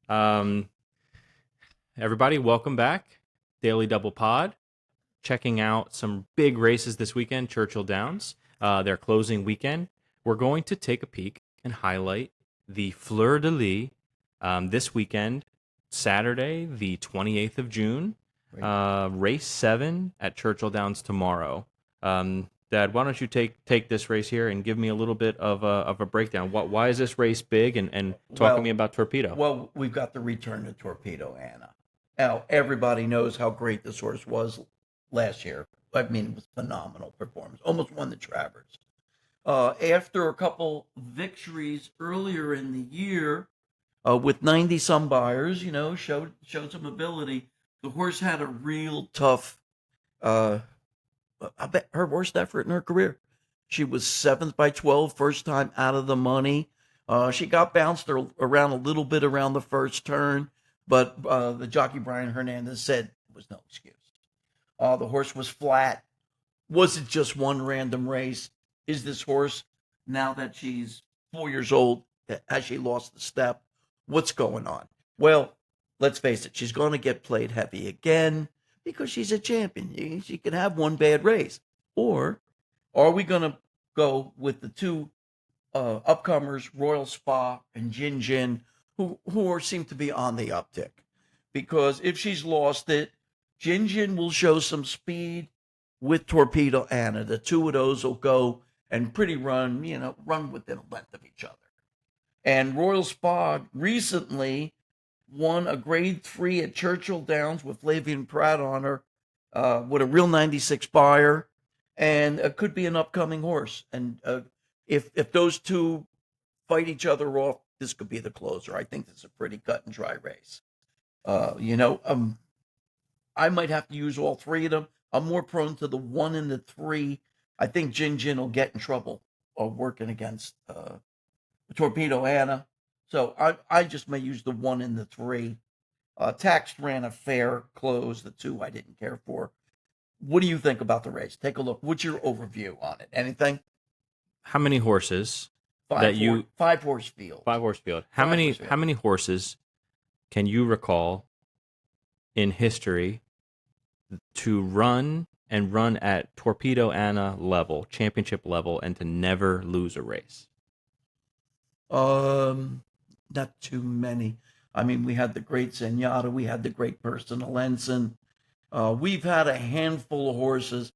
Um, Everybody, welcome back. Daily Double Pod. Checking out some big races this weekend, Churchill Downs, their closing weekend. We're going to take a peek and highlight the Fleur de Lis this weekend, Saturday, the 28th of June. Race 7 at Churchill Downs tomorrow. Dad, why don't you take this race here and give me a little bit of a breakdown? Why is this race big? And talk to me about Thorpedo. Well, we've got the return to Torpedo Anna. Now, everybody knows how great this horse was last year. I mean, it was phenomenal performance. Almost won the Travers. After a couple victories earlier in the year, with 90 some buyers, showed some ability. The horse had a real tough, I bet her worst effort in her career. She was seventh by 12, first time out of the money. She got bounced around a little bit around the first turn, but the jockey Brian Hernandez said it was no excuse. The horse was flat. Was it just one random race? Is this horse, now that she's 4 years old, has she lost the step? What's going on? Well, let's face it, she's going to get played heavy again because she's a champion. She can have one bad race. Or are we going to go with the two upcomers, Royal Spa and Jin Jin, who seem to be on the uptick? Because if she's lost it, Jin Jin will show some speed with Thorpedo Anna. The two of those will go and run within a length of each other. And Royal Spa recently won a grade 3 at Churchill Downs with Flavian Pratt on her, with a real 96 buyer, and it could be an upcoming horse. And if those two fight each other off, this could be the closer. I think this is a pretty cut and dry race. I might have to use all three of them. I'm more prone to the 1 and the 3. I think Jin Jin will get in trouble working against Thorpedo Anna. So I just may use the 1 and the 3. Taxed ran a fair close. The 2 I didn't care for. What do you think about the race? Take a look. What's your overview on it? Anything? How many horses Five horse field. 5 horse field. How many horses can you recall in history to run at Thorpedo Anna level, championship level, and to never lose a race? Not too many. I mean, we had the great Zenyatta, we had the great Personal Ensign. We've had a handful of horses,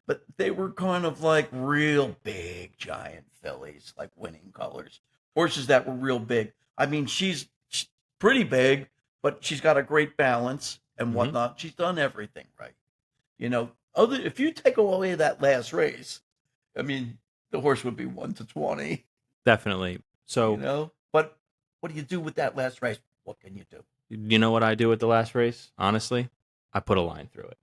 but they were kind of like real big, giant fillies, like Winning Colors. Horses that were real big. I mean, she's pretty big, but she's got a great balance and whatnot. She's done everything right. If you take away that last race, I mean, the horse would be 1-20. Definitely. So, But what do you do with that last race? What can you do? you know what I do with the last race? Honestly, I put a line through it.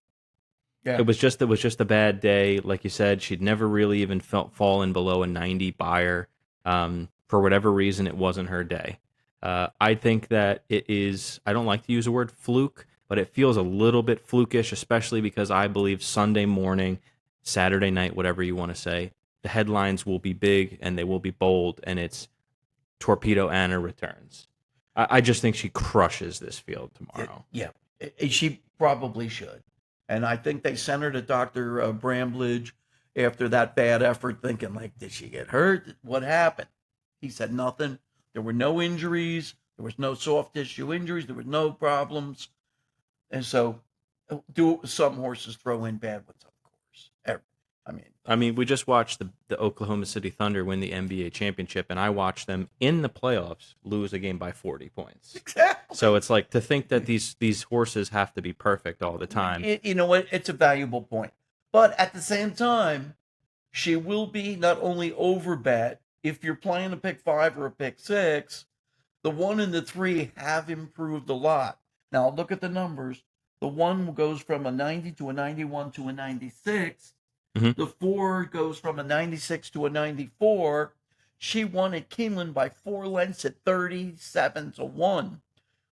Yeah. It was just a bad day. Like you said, she'd never really even fallen below a 90 buyer. For whatever reason, it wasn't her day. I think that it is, I don't like to use the word fluke, but it feels a little bit flukish, especially because I believe Sunday morning, Saturday night, whatever you want to say, the headlines will be big and they will be bold, and it's Thorpedo Anna returns. I just think she crushes this field tomorrow. Yeah, she probably should. And I think they sent her to Dr. Bramblage after that bad effort, thinking, like, did she get hurt? What happened? He said nothing. There were no injuries. There was no soft tissue injuries. There was no problems. And so, do some horses throw in bad ones, of course. I mean, we just watched the Oklahoma City Thunder win the NBA championship, and I watched them in the playoffs lose a game by 40 points. Exactly. So it's like, to think that these horses have to be perfect all the time. You know what? It's a valuable point. But at the same time, she will be not only overbet. If you're playing a pick 5 or a pick 6, the 1 and the 3 have improved a lot. Now, look at the numbers. The 1 goes from a 90 to a 91 to a 96. The 4 goes from a 96 to a 94. She won at Keeneland by 4 lengths at 37-1.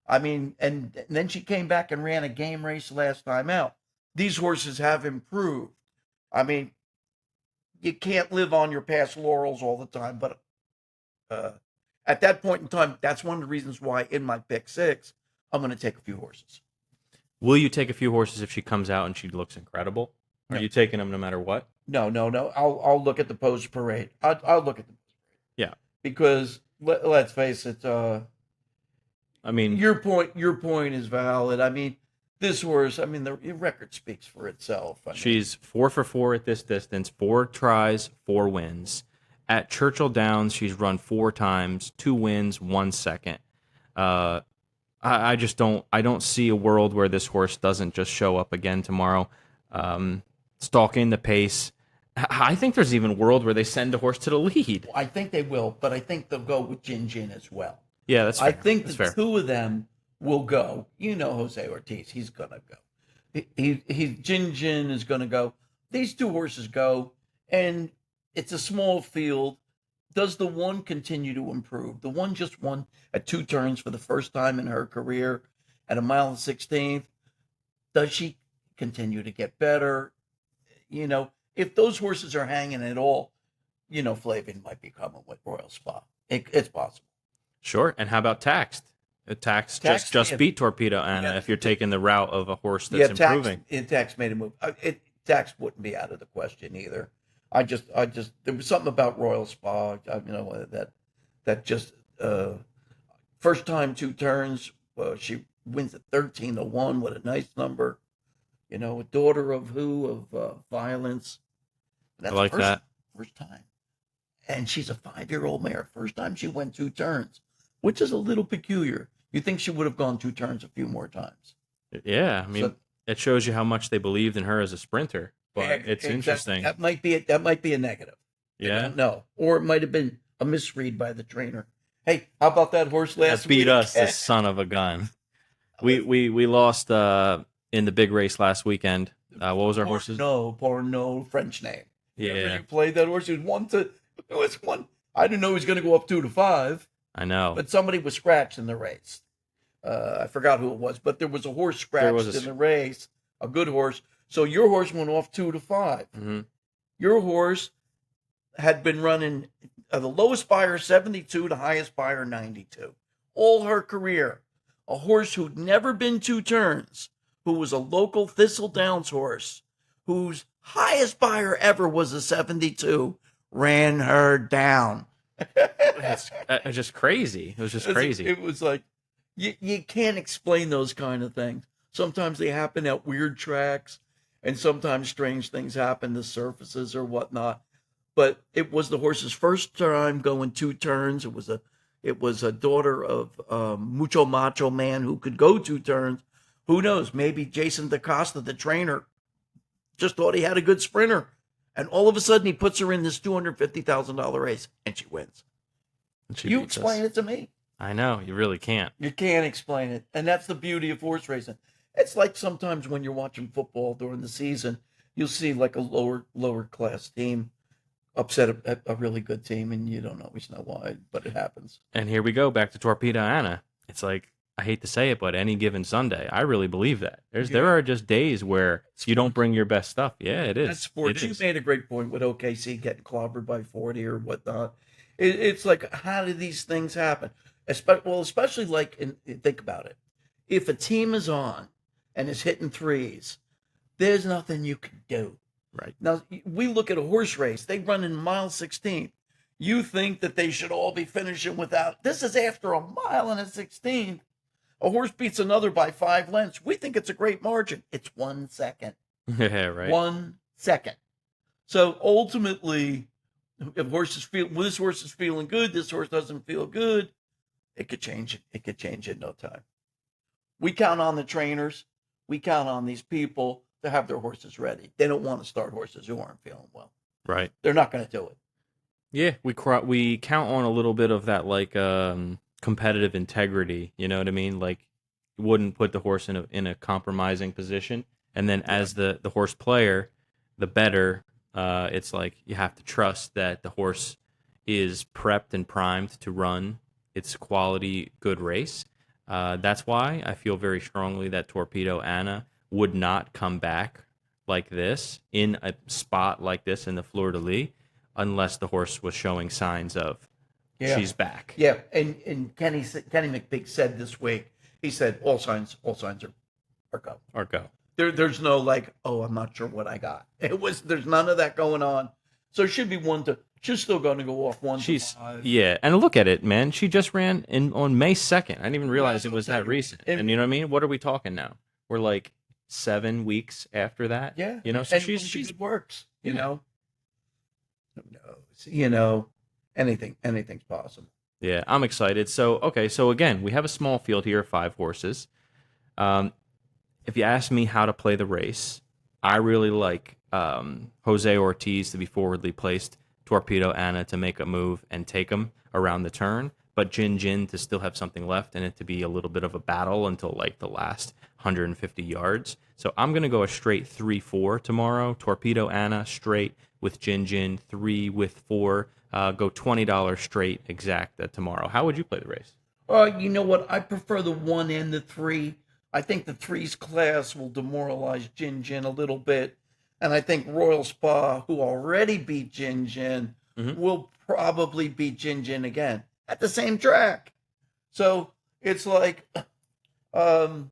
I mean, and then she came back and ran a game race last time out. These horses have improved. I mean, you can't live on your past laurels all the time, but At that point in time, that's one of the reasons why in my pick six, I'm going to take a few horses. Will you take a few horses if she comes out and she looks incredible? Are No. you taking them no matter what? No. I'll look at the post parade. I'll look at the Yeah. because let's face it. I mean, Your point is valid. I mean, this horse. I mean, the record speaks for itself. I mean, she's 4 for 4 at this distance, 4 tries, 4 wins. At Churchill Downs, she's run 4 times, 2 wins, 1 second. I just don't see a world where this horse doesn't just show up again tomorrow, stalking the pace. I think there's even a world where they send a horse to the lead. I think they will, but I think they'll go with Jin Jin as well. Yeah, that's fair. I think that's the fair. two of them will go. You know, Jose Ortiz, he's gonna go. He Jin Jin is gonna go. These two horses go, and it's a small field. Does the one continue to improve? The one just won at 2 turns for the first time in her career at 1.16 miles. Does she continue to get better? You know, if those horses are hanging at all, you know, Flavian might be coming with Royal Spa. It's possible. Sure. And how about Taxed? Taxed Taxed, just yeah. beat Thorpedo Anna Yeah. if you're taking the route of a horse that's improving. Tax made a move. Tax wouldn't be out of the question either. I just there was something about Royal Spa, you know, that just first time 2 turns, she wins at 13-1 with a nice number. You know, a daughter of who of violence. I like that. First time, and she's a 5-year-old mare. First time she went 2 turns, which is a little peculiar. You think she would have gone 2 turns a few more times? Yeah, I mean, it shows you how much they believed in her as a sprinter. But it's interesting. That might be a negative. Yeah. I don't know. Or it might have been a misread by the trainer. Hey, how about that horse last week? Beat us, the son of a gun. We lost in the big race last weekend. What was our horse's? Porno, French name. Yeah. You played that horse. It was one. I didn't know he was going to go up 2-5. I know. But somebody was scratched in the race. I forgot who it was, but there was a horse scratched in the race, a good horse. So your horse went off 2-5. Mm-hmm. Your horse had been running the lowest buyer 72, the highest buyer 92. All her career. A horse who'd never been 2 turns, who was a local Thistle Downs horse, whose highest buyer ever was a 72, ran her down. It's just crazy. It was just crazy. It was like, you can't explain those kind of things. Sometimes they happen at weird tracks, and sometimes strange things happen to surfaces or whatnot. But it was the horse's first time going 2 turns. It was a daughter of Mucho Macho Man who could go 2 turns. Who knows? Maybe Jason DaCosta, the trainer, just thought he had a good sprinter. And all of a sudden he puts her in this $250,000 race and she wins. You explain it to me. I know. You really can't. You can't explain it. And that's the beauty of horse racing. It's like sometimes when you're watching football during the season, you'll see like a lower class team upset a really good team, and you don't always know why, but it happens. And here we go back to Thorpedo Anna. It's like, I hate to say it, but any given Sunday, I really believe that. There are just days where you don't bring your best stuff. Yeah, it is. That's sports. You made a great point with OKC getting clobbered by 40 or whatnot. It's like, how do these things happen? Especially like, think about it. If a team is on and is hitting threes, there's nothing you can do. Right. Now, we look at a horse race. They run in mile 16. You think that they should all be finishing without. This is after a mile and a 16. A horse beats another by 5 lengths. We think it's a great margin. It's 1 second. Yeah, right. 1 second. So ultimately, if this horse is feeling good, this horse doesn't feel good, it could change. It could change in no time. We count on the trainers. We count on these people to have their horses ready. They don't want to start horses who aren't feeling well. Right. They're not going to do it. Yeah, we count on a little bit of that, like competitive integrity. You know what I mean? Like, you wouldn't put the horse in a compromising position. And then as the horse player, the better, it's like you have to trust that the horse is prepped and primed to run its quality good race. That's why I feel very strongly that Thorpedo Anna would not come back like this in a spot like this in the Fleur de Lis unless the horse was showing signs of Yeah. she's back. Yeah, and Kenny McPeak said this week, he said all signs are go. Or go. There's no like, oh, I'm not sure what I got. There's none of that going on. So it should be she's still going to go off 1 to 5. Yeah, and look at it, man. She just ran in on May 2nd. I didn't even realize it was that recent. And- And you know what I mean? What are we talking now? We're like 7 weeks after that. Yeah, You know, so and she's it works. You Yeah. know, who knows? Anything's possible. Yeah, I'm excited. So, okay, so again, we have a small field here of 5 horses. If you ask me how to play the race, I really like Jose Ortiz to be forwardly placed, Thorpedo Anna to make a move and take him around the turn, but Jin Jin to still have something left and it to be a little bit of a battle until like the last 150 yards. So I'm going to go a straight 3-4 tomorrow. Thorpedo Anna straight with Jin Jin, 3 with 4. Go $20 straight exact tomorrow. How would you play the race? You know what? I prefer the 1 and the 3. I think the 3's class will demoralize Jin Jin a little bit. And I think Royal Spa, who already beat Jin Jin, will probably beat Jin Jin again at the same track. So it's like, I'd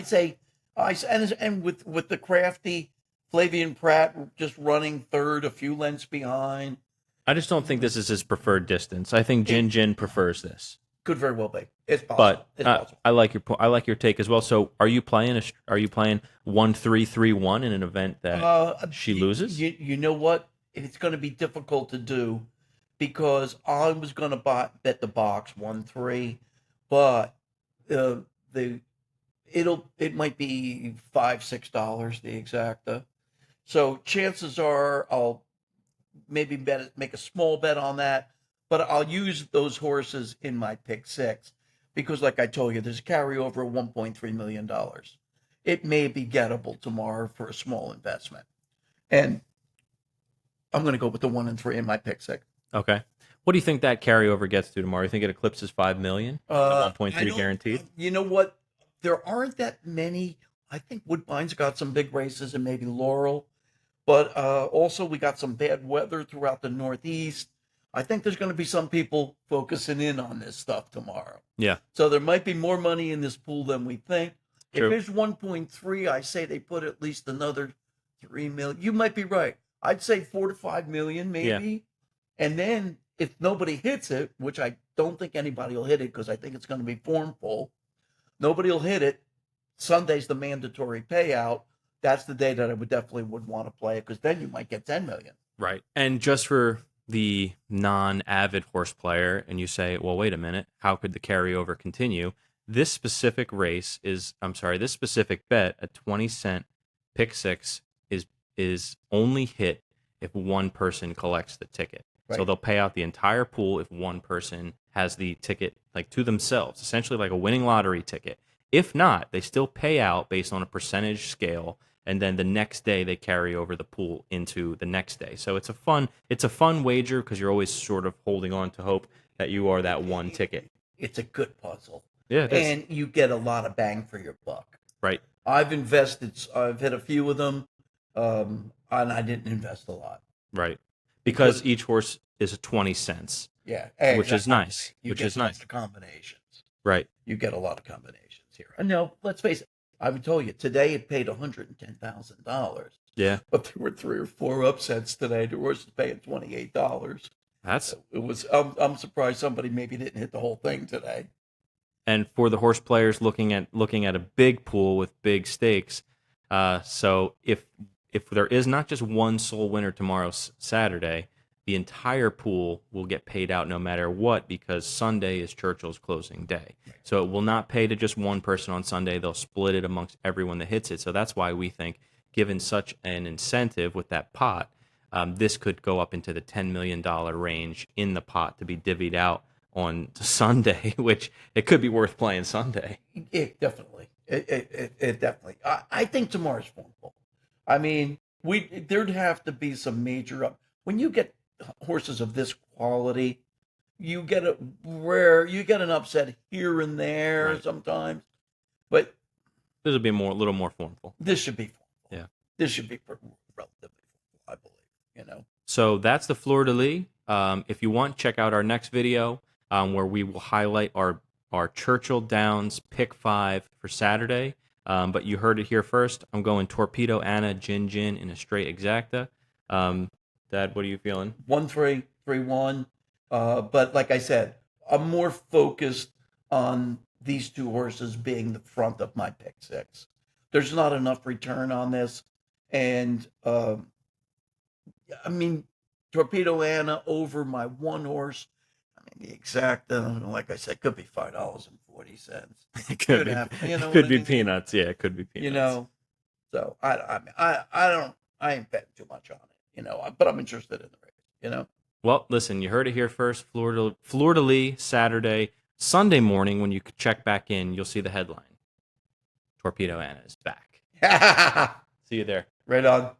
say, and with the crafty Flavian Pratt just running third, a few lengths behind. I just don't think this is his preferred distance. I think Jin Jin prefers this. Could very well be. It's possible. But it's possible. I like your take as well. So are you playing 1-3-3-1 in an event that she loses? You know what? It's going to be difficult to do because I was going to bet the box 1-3, but it might be $5-6 the exacta. So chances are I'll maybe make a small bet on that, but I'll use those horses in my pick 6 because, like I told you, there's a carryover of $1.3 million. It may be gettable tomorrow for a small investment, and I'm going to go with the 1 and 3 in my pick 6. Okay. What do you think that carryover gets to tomorrow? You think it eclipses $5 million? The 1.3 guaranteed. You know what? There aren't that many. I think Woodbine's got some big races and maybe Laurel, but also we got some bad weather throughout the Northeast. I think there's going to be some people focusing in on this stuff tomorrow. Yeah. So there might be more money in this pool than we think. True. If it's 1.3, I say they put at least another 3 million. You might be right. I'd say 4 to 5 million maybe. Yeah. And then if nobody hits it, which I don't think anybody will hit it because I think it's going to be formful, nobody will hit it. Sunday's the mandatory payout. That's the day that I would want to play it because then you might get 10 million. Right. And just for the non-avid horse player, and you say, well, wait a minute, how could the carryover continue? This specific bet, a 20-cent pick 6 is only hit if one person collects the ticket. Right. So they'll pay out the entire pool if one person has the ticket like to themselves, essentially like a winning lottery ticket. If not, they still pay out based on a percentage scale, and then the next day they carry over the pool into the next day. So it's a fun wager because you're always sort of holding on to hope that you are that one ticket. It's a good puzzle. Yeah, it is. And you get a lot of bang for your buck. Right. I've hit a few of them, and I didn't invest a lot. Right. Because each horse is 20 cents. Yeah. Exactly. Which is nice. You get lots of combinations. Right. You get a lot of combinations here. And now, let's face it, I would tell you, today it paid $110,000. Yeah. But there were 3 or 4 upsets today. The horse is paying $28. I'm surprised somebody maybe didn't hit the whole thing today. And for the horse players looking at a big pool with big stakes, so if there is not just one sole winner tomorrow, Saturday, the entire pool will get paid out no matter what because Sunday is Churchill's closing day. Right. So it will not pay to just one person on Sunday. They'll split it amongst everyone that hits it. So that's why we think, given such an incentive with that pot, this could go up into the $10 million range in the pot to be divvied out on Sunday, which it could be worth playing Sunday. It definitely. It definitely. I think tomorrow's formful. I mean, there'd have to be some major when you get horses of this quality, you get an upset here and there right. Sometimes, but this will be a little more formful. This should be formful. Yeah, this should be relatively formful, I believe. So that's the Fleur de Lis. If you want, check out our next video where we will highlight our Churchill Downs pick 5 for Saturday. But you heard it here first. I'm going Thorpedo Anna, Gin in a straight exacta. Dad, what are you feeling? 1-3, 3-1. But like I said, I'm more focused on these two horses being the front of my pick 6. There's not enough return on this. And I mean, Thorpedo Anna over my one horse. I mean, the exact, like I said, could be $5.40. It could be. Happen, you know, it could what be I mean? peanuts. Yeah, it could be peanuts. You know, so I ain't betting too much on it. You know, but I'm interested in the race. You know. Well, listen, you heard it here first. Fleur de Lis, Saturday, Sunday morning. When you check back in, you'll see the headline: Thorpedo Anna is back. See you there. Right on.